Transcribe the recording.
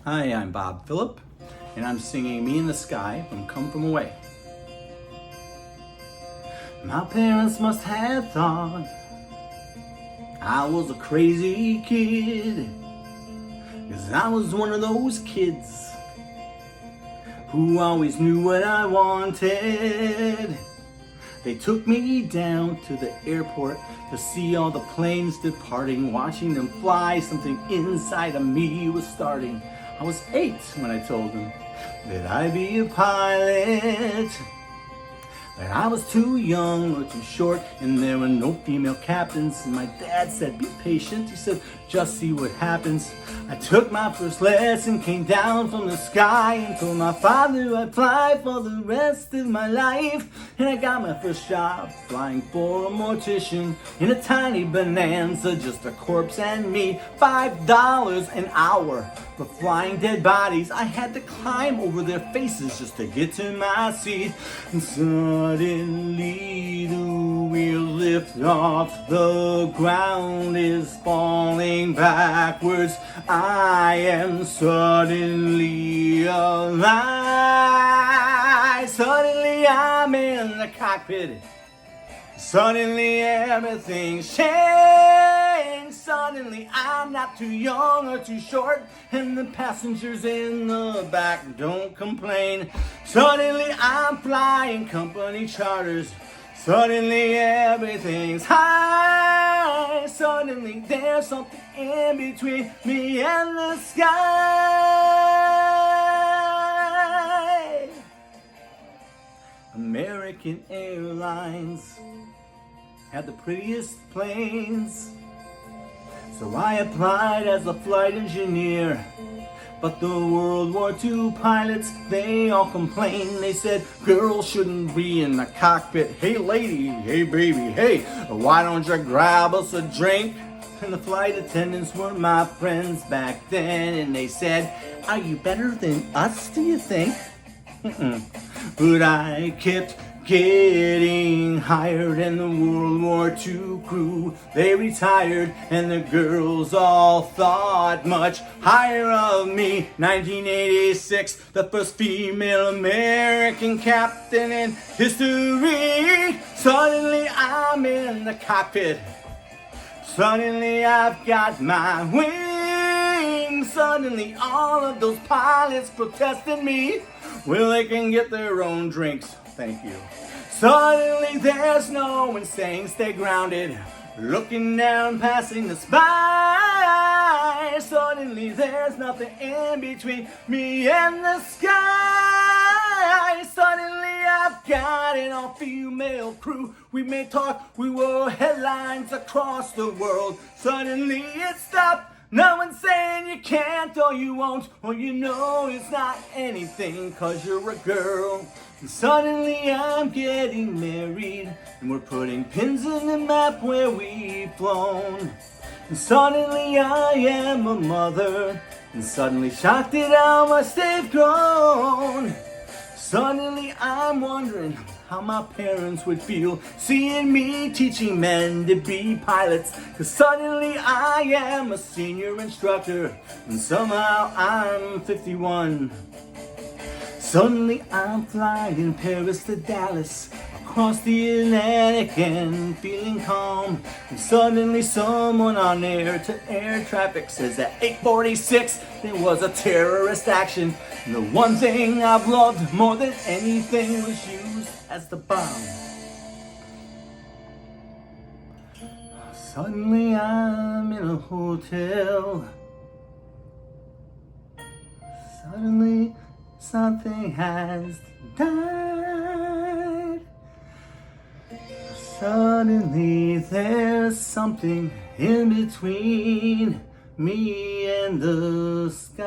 Hi, I'm Bob Phillip, and I'm singing Me in the Sky from Come From Away. My parents must have thought I was a crazy kid, 'cause I was one of those kids who always knew what I wanted. They took me down to the airport to see all the planes departing, watching them fly. Something inside of me was starting. I was 8 when I told them that I'd be a pilot. But I was too young or too short, and there were no female captains. And my dad said, be patient. He said, just see what happens. I took my first lesson, came down from the sky, and told my father I'd fly for the rest of my life. And I got my first job flying for a mortician in a tiny Bonanza, just a corpse and me. $5 an hour for flying dead bodies. I had to climb over their faces just to get to my seat. And suddenly the wheels lift off, the ground is falling backwards. I am suddenly alive. Suddenly I'm in the cockpit. Suddenly everything's changed. Suddenly I'm not too young or too short, and the passengers in the back don't complain. Suddenly I'm flying company charters. Suddenly everything's high. Suddenly there's something in between me and the sky. American Airlines had the prettiest planes, so I applied as a flight engineer. But the World War II pilots, they all complained. They said girls shouldn't be in the cockpit. Hey lady, hey baby, hey, why don't you grab us a drink? And the flight attendants were my friends back then, and they said, are you better than us, do you think? But I kept getting hired, and the World War II crew, they retired, and the girls all thought much higher of me. 1986, the first female American captain in history. Suddenly I'm in the cockpit. Suddenly I've got my wings. Suddenly all of those pilots protested me. Well, they can get their own drinks, thank you. Suddenly there's no one saying stay grounded, looking down, passing us by. Suddenly there's nothing in between me and the sky. Suddenly I've got an all-female crew. We made talk, we wore headlines across the world. Suddenly it stopped. No one's saying you can't or you won't, or you know it's not anything 'cause you're a girl. And suddenly I'm getting married, and we're putting pins in the map where we've flown. And suddenly I am a mother, and suddenly shocked at how much they've grown. Suddenly I'm wondering how my parents would feel seeing me teaching men to be pilots. 'Cause suddenly I am a senior instructor, and somehow I'm 51. Suddenly I'm flying Paris to Dallas, across the Atlantic and feeling calm. And suddenly someone on air-to-air traffic says at 8:46 there was a terrorist action. And the one thing I've loved more than anything was used as the bomb. Suddenly I'm in a hotel. Suddenly something has died. Suddenly there's something in between me and the sky.